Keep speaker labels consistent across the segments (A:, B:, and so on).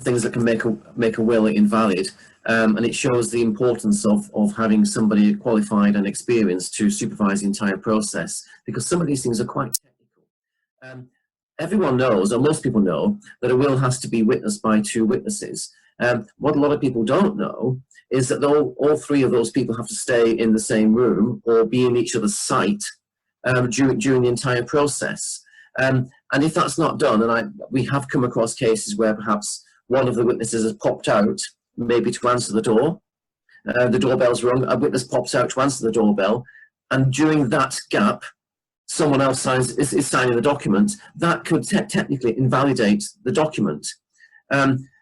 A: things that can make a will invalid, and it shows the importance of having somebody qualified and experienced to supervise the entire process, because some of these things are quite technical. Everyone knows, or most people know, that a will has to be witnessed by 2 witnesses. What a lot of people don't know is that all 3 of those people have to stay in the same room or be in each other's sight during the entire process. And if that's not done, and we have come across cases where perhaps one of the witnesses has popped out, maybe to answer the door, the doorbell's rung, a witness pops out to answer the doorbell, and during that gap, someone else is signing the document, that could technically invalidate the document.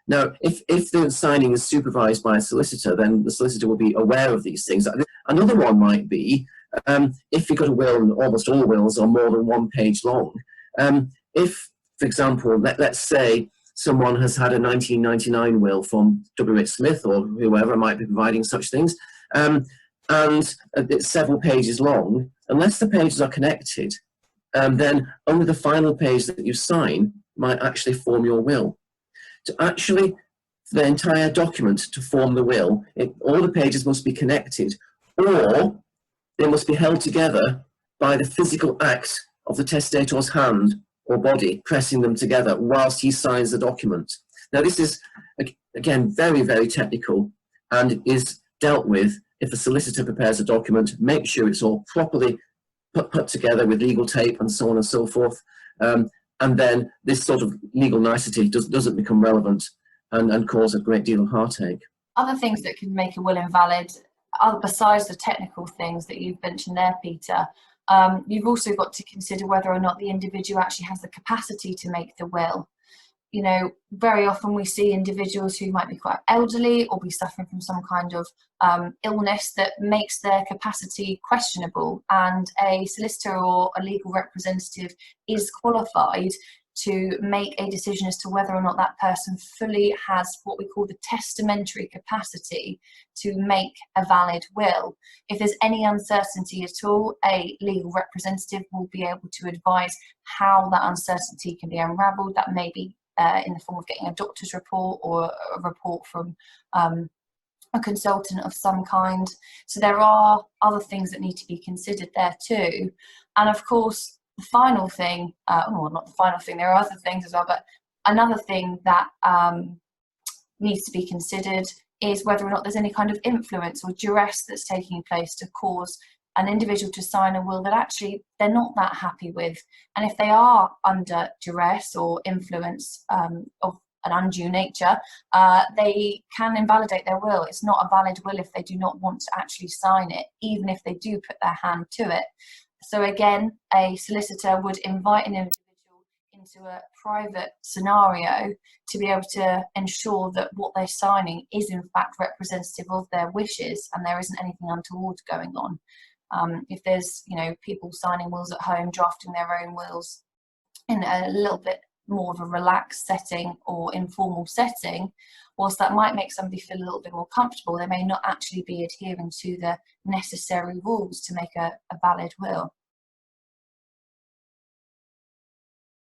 A: Now, if the signing is supervised by a solicitor, then the solicitor will be aware of these things. Another one might be, if you've got a will, and almost all wills are more than 1 page long, if, for example, let's say someone has had a 1999 will from W.H. Smith or whoever might be providing such things, and it's several pages long, unless the pages are connected, then only the final page that you sign might actually form your will. To actually, the entire document to form the will, all the pages must be connected, or they must be held together by the physical act of the testator's hand or body pressing them together whilst he signs the document. Now, this is, again, very, very technical, and is dealt with if a solicitor prepares a document, make sure it's all properly put together with legal tape and so on and so forth. And then this sort of legal nicety doesn't become relevant and cause a great deal of heartache.
B: Other things that can make a will invalid, besides the technical things that you've mentioned there, Peter, you've also got to consider whether or not the individual actually has the capacity to make the will. You know, very often we see individuals who might be quite elderly or be suffering from some kind of illness that makes their capacity questionable, and a solicitor or a legal representative is qualified to make a decision as to whether or not that person fully has what we call the testamentary capacity to make a valid will. If there's any uncertainty at all, a legal representative will be able to advise how that uncertainty can be unravelled. That may be in the form of getting a doctor's report or a report from a consultant of some kind. So there are other things that need to be considered there too. And of course, the final thing, well, not the final thing, there are other things as well, but another thing that needs to be considered is whether or not there's any kind of influence or duress that's taking place to cause an individual to sign a will that actually they're not that happy with. And if they are under duress or influence of an undue nature, they can invalidate their will. It's not a valid will if they do not want to actually sign it, even if they do put their hand to it. So again, a solicitor would invite an individual into a private scenario to be able to ensure that what they're signing is in fact representative of their wishes and there isn't anything untoward going on. If there's, you know, people signing wills at home, drafting their own wills in a little bit more of a relaxed setting or informal setting, whilst that might make somebody feel a little bit more comfortable, they may not actually be adhering to the necessary rules to make a valid will.